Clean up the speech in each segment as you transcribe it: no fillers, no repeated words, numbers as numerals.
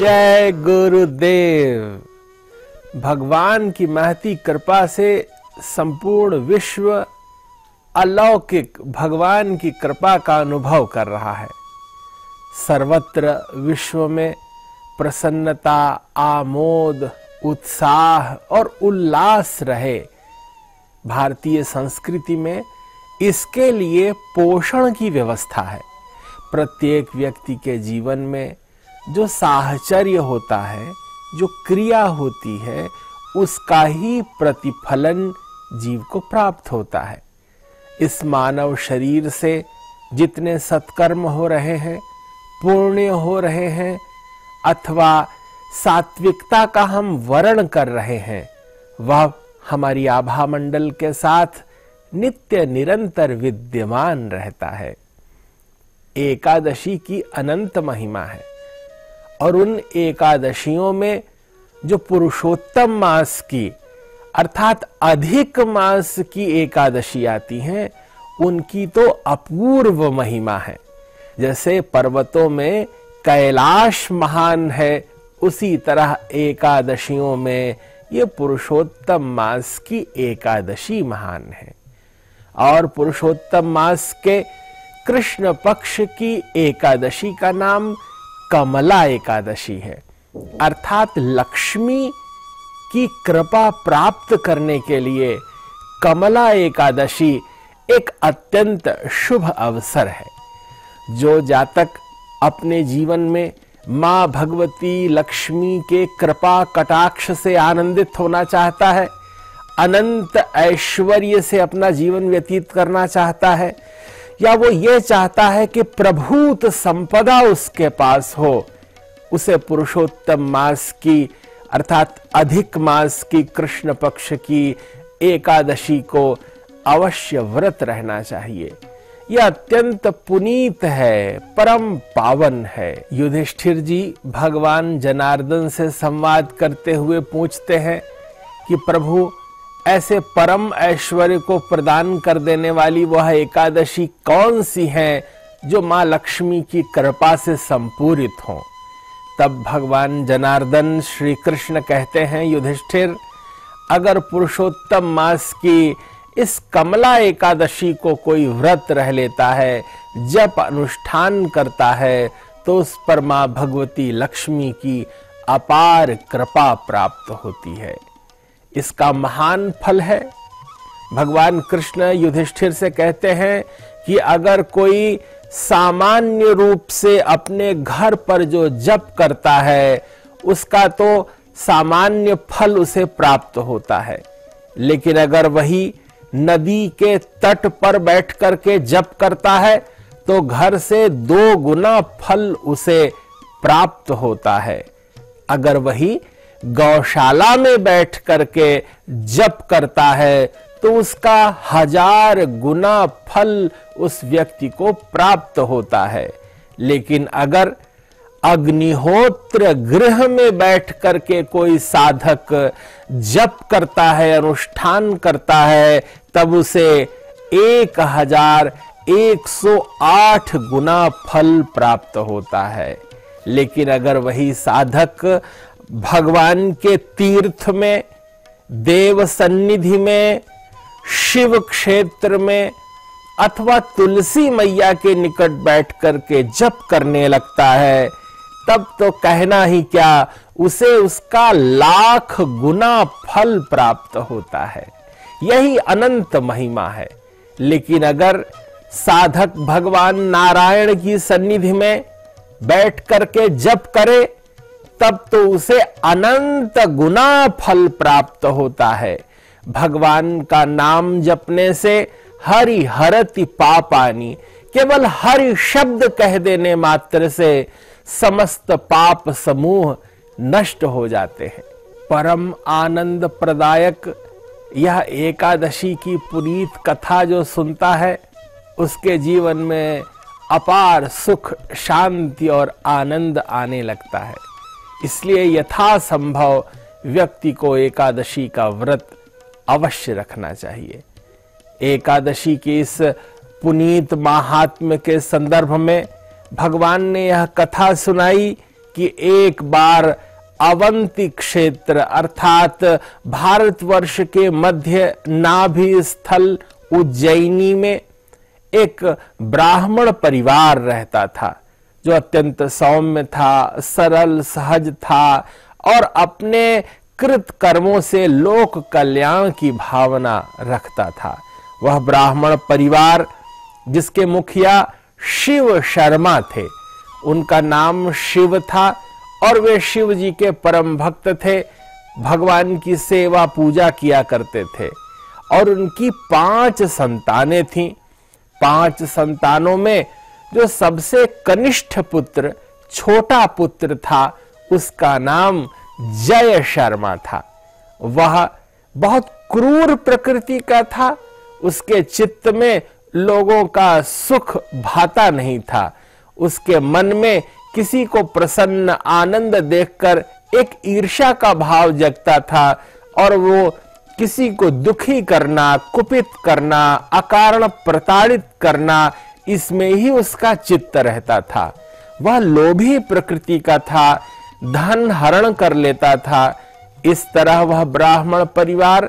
जय गुरुदेव। भगवान की महती कृपा से संपूर्ण विश्व अलौकिक भगवान की कृपा का अनुभव कर रहा है। सर्वत्र विश्व में प्रसन्नता, आमोद, उत्साह और उल्लास रहे। भारतीय संस्कृति में इसके लिए पोषण की व्यवस्था है। प्रत्येक व्यक्ति के जीवन में जो साहचर्य होता है, जो क्रिया होती है, उसका ही प्रतिफलन जीव को प्राप्त होता है। इस मानव शरीर से जितने सत्कर्म हो रहे हैं, पुण्य हो रहे हैं अथवा सात्विकता का हम वर्ण कर रहे हैं, वह हमारी आभा मंडल के साथ नित्य निरंतर विद्यमान रहता है। एकादशी की अनंत महिमा है और उन एकादशियों में जो पुरुषोत्तम मास की अर्थात अधिक मास की एकादशी आती हैं, उनकी तो अपूर्व महिमा है। जैसे पर्वतों में कैलाश महान है, उसी तरह एकादशियों में ये पुरुषोत्तम मास की एकादशी महान है। और पुरुषोत्तम मास के कृष्ण पक्ष की एकादशी का नाम कमला एकादशी है, अर्थात लक्ष्मी की कृपा प्राप्त करने के लिए कमला एकादशी एक अत्यंत शुभ अवसर है। जो जातक अपने जीवन में मां भगवती लक्ष्मी के कृपा कटाक्ष से आनंदित होना चाहता है, अनंत ऐश्वर्य से अपना जीवन व्यतीत करना चाहता है, या वो ये चाहता है कि प्रभूत संपदा उसके पास हो, उसे पुरुषोत्तम मास की अर्थात अधिक मास की कृष्ण पक्ष की एकादशी को अवश्य व्रत रहना चाहिए। यह अत्यंत पुनीत है, परम पावन है। युधिष्ठिर जी भगवान जनार्दन से संवाद करते हुए पूछते हैं कि प्रभु, ऐसे परम ऐश्वर्य को प्रदान कर देने वाली वह एकादशी कौन सी है जो मां लक्ष्मी की कृपा से संपूरित हो। तब भगवान जनार्दन श्री कृष्ण कहते हैं, युधिष्ठिर, अगर पुरुषोत्तम मास की इस कमला एकादशी को कोई व्रत रह लेता है, जप अनुष्ठान करता है, तो उस पर मां भगवती लक्ष्मी की अपार कृपा प्राप्त होती है। इसका महान फल है। भगवान कृष्ण युधिष्ठिर से कहते हैं कि अगर कोई सामान्य रूप से अपने घर पर जो जप करता है, उसका तो सामान्य फल उसे प्राप्त होता है, लेकिन अगर वही नदी के तट पर बैठ करके जप करता है तो घर से 2 गुना फल उसे प्राप्त होता है। अगर वही गौशाला में बैठ करके जप करता है तो उसका 1000 गुना फल उस व्यक्ति को प्राप्त होता है। लेकिन अगर अग्निहोत्र गृह में बैठ करके कोई साधक जप करता है, अनुष्ठान करता है, तब उसे 1108 गुना फल प्राप्त होता है। लेकिन अगर वही साधक भगवान के तीर्थ में, देव सन्निधि में, शिव क्षेत्र में अथवा तुलसी मैया के निकट बैठ करके जप करने लगता है, तब तो कहना ही क्या, उसे उसका 1,00,000 गुना फल प्राप्त होता है। यही अनंत महिमा है। लेकिन अगर साधक भगवान नारायण की सन्निधि में बैठ करके जप करे, तब तो उसे अनंत गुना फल प्राप्त होता है। भगवान का नाम जपने से हरि हरति पापानि, केवल हरि शब्द कह देने मात्र से समस्त पाप समूह नष्ट हो जाते हैं। परम आनंद प्रदायक यह एकादशी की पुनीत कथा जो सुनता है, उसके जीवन में अपार सुख, शांति और आनंद आने लगता है। इसलिए यथासंभव व्यक्ति को एकादशी का व्रत अवश्य रखना चाहिए। एकादशी की इस पुनीत महात्म्य के संदर्भ में भगवान ने यह कथा सुनाई कि एक बार अवंती क्षेत्र अर्थात भारतवर्ष के मध्य नाभि स्थल उज्जैनी में एक ब्राह्मण परिवार रहता था, जो अत्यंत सौम्य था, सरल सहज था और अपने कृत कर्मों से लोक कल्याण की भावना रखता था। वह ब्राह्मण परिवार, जिसके मुखिया शिव शर्मा थे, उनका नाम शिव था और वे शिव जी के परम भक्त थे, भगवान की सेवा पूजा किया करते थे और उनकी 5 संतानें थीं। 5 संतानों में जो सबसे कनिष्ठ पुत्र, छोटा पुत्र था, उसका नाम जय शर्मा था। वह बहुत क्रूर प्रकृति का था। उसके चित्त में लोगों का सुख भाता नहीं था। उसके मन में किसी को प्रसन्न आनंद देखकर एक ईर्ष्या का भाव जगता था और वो किसी को दुखी करना, कुपित करना, अकारण प्रताड़ित करना, इसमें ही उसका चित्त रहता था। वह लोभी प्रकृति का था, धन हरण कर लेता था। इस तरह वह ब्राह्मण परिवार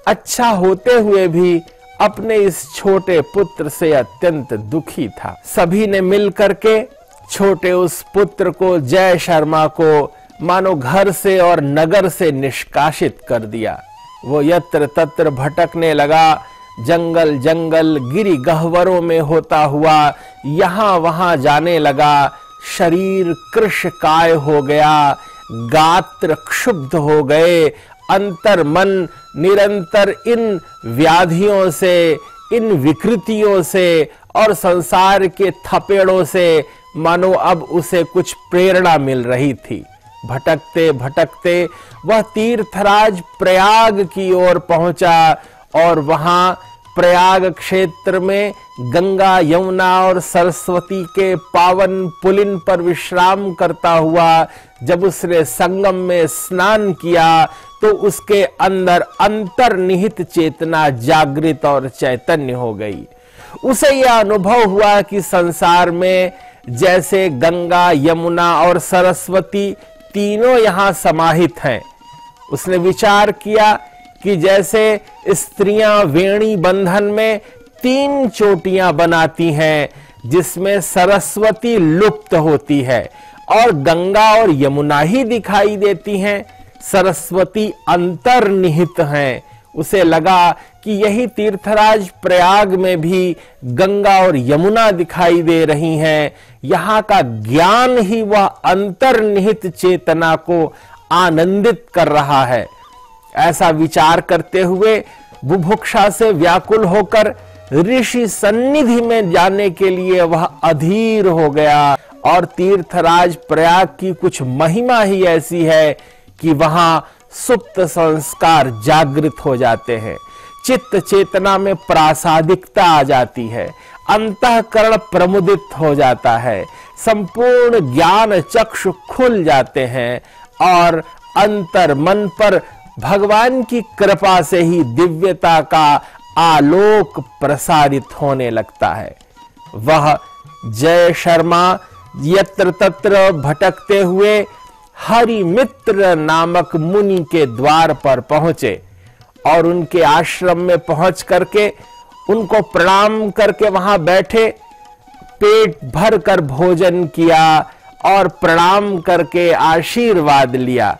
अच्छा होते हुए भी अपने इस छोटे पुत्र से अत्यंत दुखी था। सभी ने मिलकर के छोटे उस पुत्र को, जय शर्मा को, मानो घर से और नगर से निष्कासित कर दिया। वो यत्र तत्र भटकने लगा, जंगल जंगल गिरी गह्वरों में होता हुआ यहां वहां जाने लगा। शरीर कृशकाय हो गया, गात्र क्षुब्ध हो गए, अंतर मन निरंतर इन व्याधियों से, इन विकृतियों से और संसार के थपेड़ों से मानो अब उसे कुछ प्रेरणा मिल रही थी। भटकते भटकते वह तीर्थराज प्रयाग की ओर पहुंचा और वहां प्रयाग क्षेत्र में गंगा, यमुना और सरस्वती के पावन पुलिन पर विश्राम करता हुआ जब उसने संगम में स्नान किया तो उसके अंदर अंतर्निहित चेतना जागृत और चैतन्य हो गई। उसे यह अनुभव हुआ कि संसार में जैसे गंगा, यमुना और सरस्वती तीनों यहां समाहित हैं। उसने विचार किया कि जैसे स्त्रियां वेणी बंधन में 3 चोटियां बनाती हैं, जिसमें सरस्वती लुप्त होती है और गंगा और यमुना ही दिखाई देती हैं, सरस्वती अंतर्निहित हैं। उसे लगा कि यही तीर्थराज प्रयाग में भी गंगा और यमुना दिखाई दे रही हैं। यहाँ का ज्ञान ही वह अंतर्निहित चेतना को आनंदित कर रहा है। ऐसा विचार करते हुए बुभुक्षा से व्याकुल होकर ऋषि सन्निधि में जाने के लिए वह अधीर हो गया। और तीर्थराज प्रयाग की कुछ महिमा ही ऐसी है कि वहां सुप्त संस्कार जागृत हो जाते हैं, चित्त चेतना में प्रासादिकता आ जाती है, अंतःकरण प्रमुदित हो जाता है, संपूर्ण ज्ञान चक्षु खुल जाते हैं और अंतर मन पर भगवान की कृपा से ही दिव्यता का आलोक प्रसारित होने लगता है। वह जय शर्मा यत्र तत्र भटकते हुए हरि मित्र नामक मुनि के द्वार पर पहुंचे और उनके आश्रम में पहुंच करके उनको प्रणाम करके वहां बैठे, पेट भर कर भोजन किया और प्रणाम करके आशीर्वाद लिया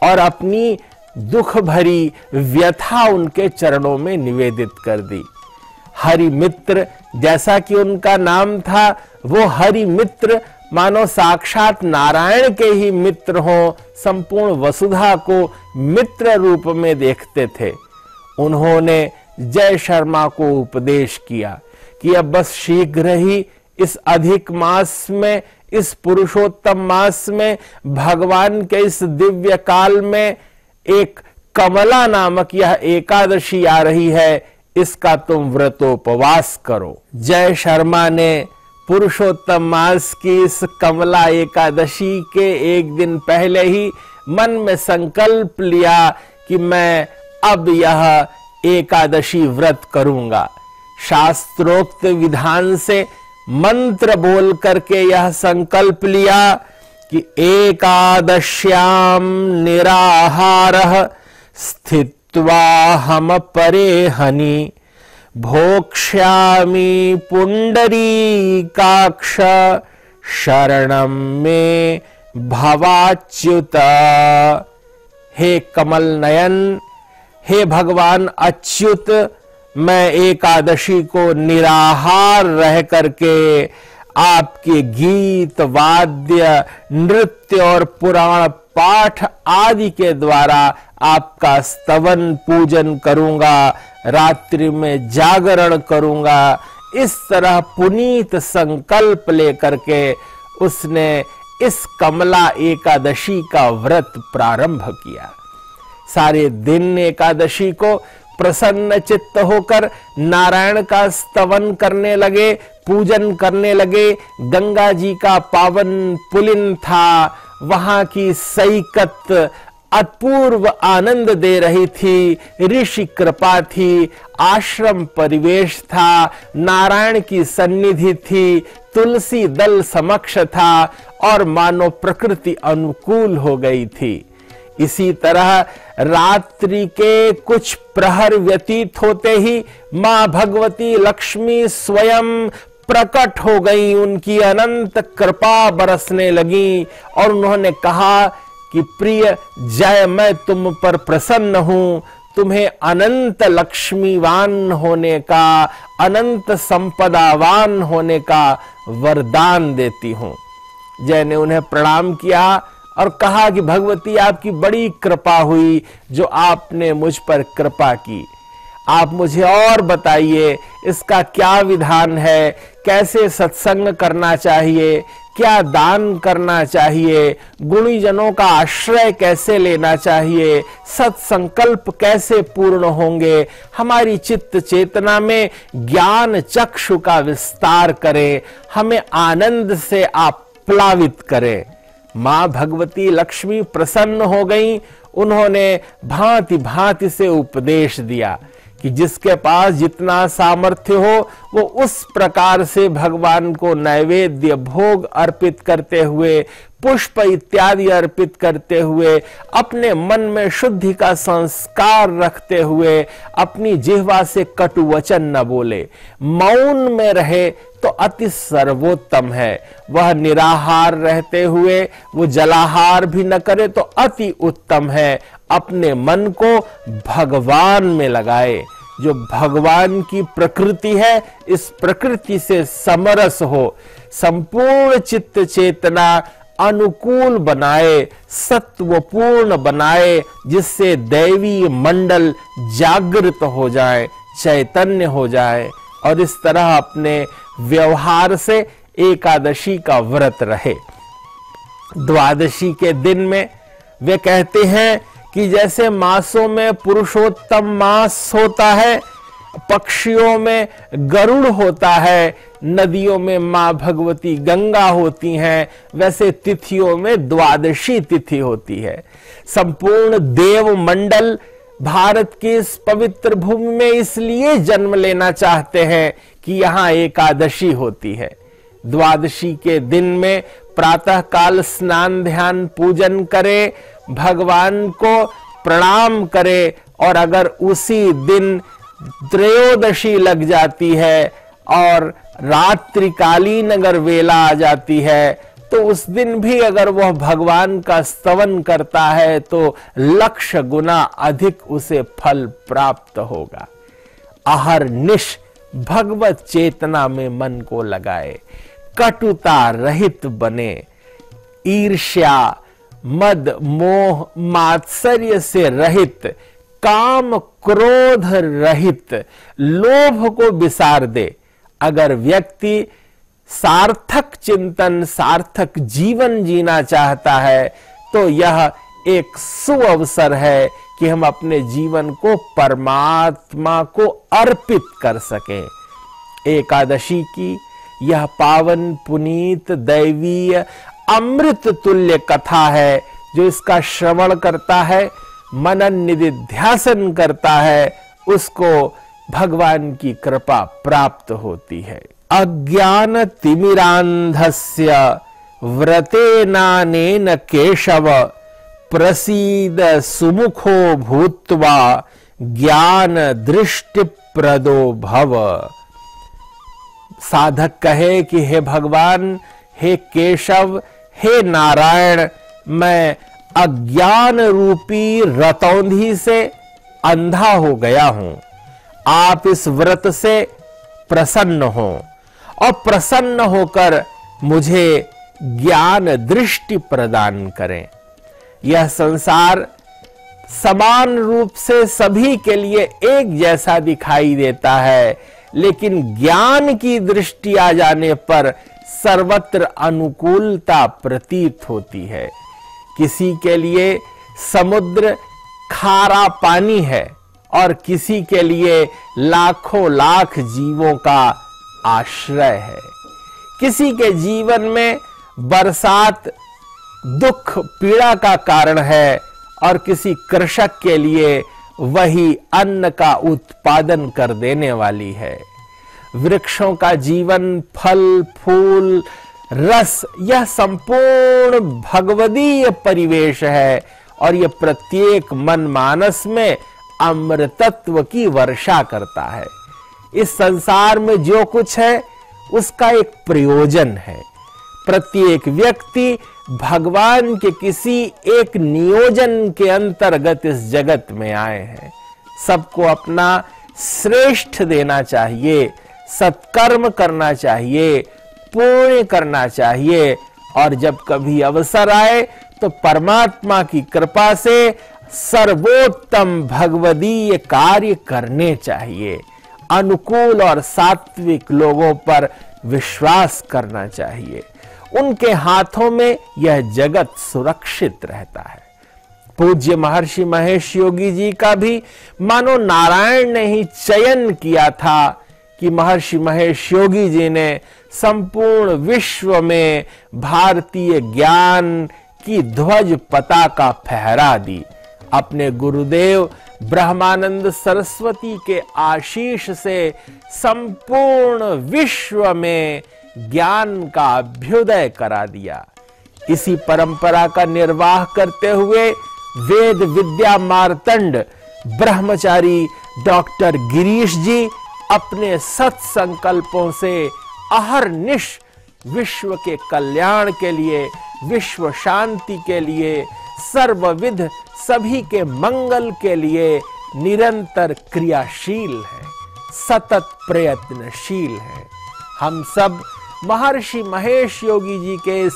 और अपनी दुख भरी व्यथा उनके चरणों में निवेदित कर दी। हरि मित्र, जैसा कि उनका नाम था, वो हरि मित्र मानो साक्षात नारायण के ही मित्र हों, संपूर्ण वसुधा को मित्र रूप में देखते थे। उन्होंने जय शर्मा को उपदेश किया कि अब बस शीघ्र ही इस अधिक मास में, इस पुरुषोत्तम मास में, भगवान के इस दिव्य काल में एक कमला नामक यह एकादशी आ रही है, इसका तुम व्रतोपवास करो। जय शर्मा ने पुरुषोत्तम मास की इस कमला एकादशी के एक दिन पहले ही मन में संकल्प लिया कि मैं अब यह एकादशी व्रत करूंगा। शास्त्रोक्त विधान से मंत्र बोल करके यह संकल्प लिया कि एकादश्यां निराहारः स्थित्वा हम परेहनि भोक्ष्यामि पुंडरीकाक्ष शरणं मे भवाच्युत। हे कमल नयन, हे भगवान अच्युत, मैं एकादशी को निराहार रह करके आपके गीत वाद्य नृत्य और पुराण पाठ आदि के द्वारा आपका स्तवन पूजन करूंगा, रात्रि में जागरण करूंगा। इस तरह पुनीत संकल्प लेकर के उसने इस कमला एकादशी का व्रत प्रारंभ किया। सारे दिन एकादशी को प्रसन्न चित्त होकर नारायण का स्तवन करने लगे, पूजन करने लगे। गंगा जी का पावन पुलिन था, वहां की सईकत अपूर्व आनंद दे रही थी, ऋषि कृपा थी, आश्रम परिवेश था, नारायण की सन्निधि थी, तुलसी दल समक्ष था और मानो प्रकृति अनुकूल हो गई थी। इसी तरह रात्रि के कुछ प्रहर व्यतीत होते ही मां भगवती लक्ष्मी स्वयं प्रकट हो गई, उनकी अनंत कृपा बरसने लगी और उन्होंने कहा कि प्रिय जय, मैं तुम पर प्रसन्न हूं, तुम्हें अनंत लक्ष्मीवान होने का, अनंत संपदावान होने का वरदान देती हूं। जय ने उन्हें प्रणाम किया और कहा कि भगवती, आपकी बड़ी कृपा हुई जो आपने मुझ पर कृपा की। आप मुझे और बताइए इसका क्या विधान है, कैसे सत्संग करना चाहिए, क्या दान करना चाहिए, गुणीजनों का आश्रय कैसे लेना चाहिए, सत्संकल्प कैसे पूर्ण होंगे, हमारी चित्त चेतना में ज्ञान चक्षु का विस्तार करें, हमें आनंद से आप प्लावित करें। मां भगवती लक्ष्मी प्रसन्न हो गई। उन्होंने भांति भांति से उपदेश दिया कि जिसके पास जितना सामर्थ्य हो वो उस प्रकार से भगवान को नैवेद्य भोग अर्पित करते हुए, पुष्प इत्यादि अर्पित करते हुए, अपने मन में शुद्धि का संस्कार रखते हुए अपनी जिह्वा से कटु वचन न बोले, मौन में रहे तो अति सर्वोत्तम है। वह निराहार रहते हुए वो जलाहार भी न करे तो अति उत्तम है। अपने मन को भगवान में लगाए, जो भगवान की प्रकृति है, इस प्रकृति से समरस हो, संपूर्ण चित्त चेतना अनुकूल बनाए, सत्वपूर्ण बनाए, जिससे दैवी मंडल जागृत हो जाए, चैतन्य हो जाए और इस तरह अपने व्यवहार से एकादशी का व्रत रहे। द्वादशी के दिन में वे कहते हैं कि जैसे मासों में पुरुषोत्तम मास होता है, पक्षियों में गरुड़ होता है, नदियों में मां भगवती गंगा होती हैं, वैसे तिथियों में द्वादशी तिथि होती है। संपूर्ण देव मंडल भारत की इस पवित्र भूमि में इसलिए जन्म लेना चाहते हैं कि यहां एकादशी होती है। द्वादशी के दिन में प्रातः काल स्नान ध्यान पूजन करे, भगवान को प्रणाम करे और अगर उसी दिन त्रयोदशी लग जाती है और रात्रिकालीन अगर वेला आ जाती है तो उस दिन भी अगर वह भगवान का स्तवन करता है तो लक्ष गुना अधिक उसे फल प्राप्त होगा। अहरनिश भगवत चेतना में मन को लगाए, कटुता रहित बने, ईर्ष्या मद मोह मात्सर्य से रहित, काम क्रोध रहित, लोभ को विसार दे। अगर व्यक्ति सार्थक चिंतन, सार्थक जीवन जीना चाहता है तो यह एक सुअवसर है कि हम अपने जीवन को परमात्मा को अर्पित कर सकें। एकादशी की यह पावन पुनीत दैवीय अमृत तुल्य कथा है। जो इसका श्रवण करता है, मनन निधिध्यासन करता है, उसको भगवान की कृपा प्राप्त होती है। अज्ञान तिमिरांधस्य व्रतेनानेन केशव प्रसीद सुमुखो भूत्वा ज्ञान दृष्टि प्रदो भव। साधक कहे कि हे भगवान, हे केशव, हे नारायण, मैं अज्ञान रूपी रतौंधी से अंधा हो गया हूं। आप इस व्रत से प्रसन्न हो और प्रसन्न होकर मुझे ज्ञान दृष्टि प्रदान करें। यह संसार समान रूप से सभी के लिए एक जैसा दिखाई देता है, लेकिन ज्ञान की दृष्टि आ जाने पर सर्वत्र अनुकूलता प्रतीत होती है। किसी के लिए समुद्र खारा पानी है और किसी के लिए लाखों लाख जीवों का आश्रय है। किसी के जीवन में बरसात दुख पीड़ा का कारण है और किसी कृषक के लिए वही अन्न का उत्पादन कर देने वाली है। वृक्षों का जीवन, फल फूल रस, यह संपूर्ण भगवदीय परिवेश है और यह प्रत्येक मनमानस में अमृतत्व की वर्षा करता है। इस संसार में जो कुछ है उसका एक प्रयोजन है। प्रत्येक व्यक्ति भगवान के किसी एक नियोजन के अंतर्गत इस जगत में आए हैं। सबको अपना श्रेष्ठ देना चाहिए, सत्कर्म करना चाहिए, पुण्य करना चाहिए और जब कभी अवसर आए तो परमात्मा की कृपा से सर्वोत्तम भगवदीय कार्य करने चाहिए। अनुकूल और सात्विक लोगों पर विश्वास करना चाहिए। उनके हाथों में यह जगत सुरक्षित रहता है। पूज्य महर्षि महेश योगी जी का भी मानो नारायण ने ही चयन किया था कि महर्षि महेश योगी जी ने संपूर्ण विश्व में भारतीय ज्ञान की ध्वज पताका फहरा दी। अपने गुरुदेव ब्रह्मानंद सरस्वती के आशीष से संपूर्ण विश्व में ज्ञान का अभ्युदय करा दिया। इसी परंपरा का निर्वाह करते हुए वेद विद्या मार्तंड ब्रह्मचारी डॉक्टर गिरीश जी अपने सत्संकल्पों से अहरनिश विश्व के कल्याण के लिए, विश्व शांति के लिए, सर्वविध सभी के मंगल के लिए निरंतर क्रियाशील है, सतत प्रयत्नशील है। हम सब महर्षि महेश योगी जी के इस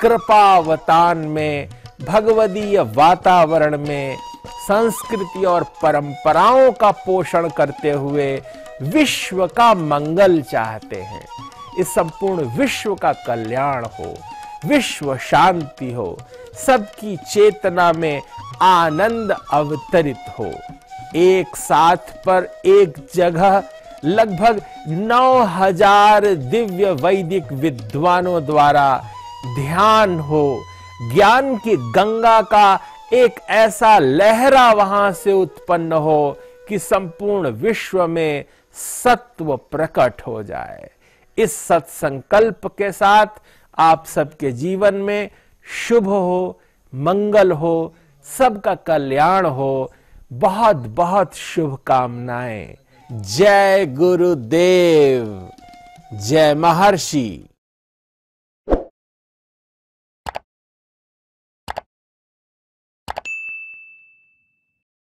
कृपावतान में, भगवदीय वातावरण में संस्कृति और परंपराओं का पोषण करते हुए विश्व का मंगल चाहते हैं। इस संपूर्ण विश्व का कल्याण हो, विश्व शांति हो, सबकी चेतना में आनंद अवतरित हो। एक साथ पर एक जगह लगभग 9000 दिव्य वैदिक विद्वानों द्वारा ध्यान हो, ज्ञान की गंगा का एक ऐसा लहरा वहां से उत्पन्न हो कि संपूर्ण विश्व में सत्व प्रकट हो जाए। इस सत्संकल्प के साथ आप सबके जीवन में शुभ हो, मंगल हो, सबका कल्याण हो। बहुत बहुत शुभकामनाएं। जय गुरुदेव, जय महर्षि।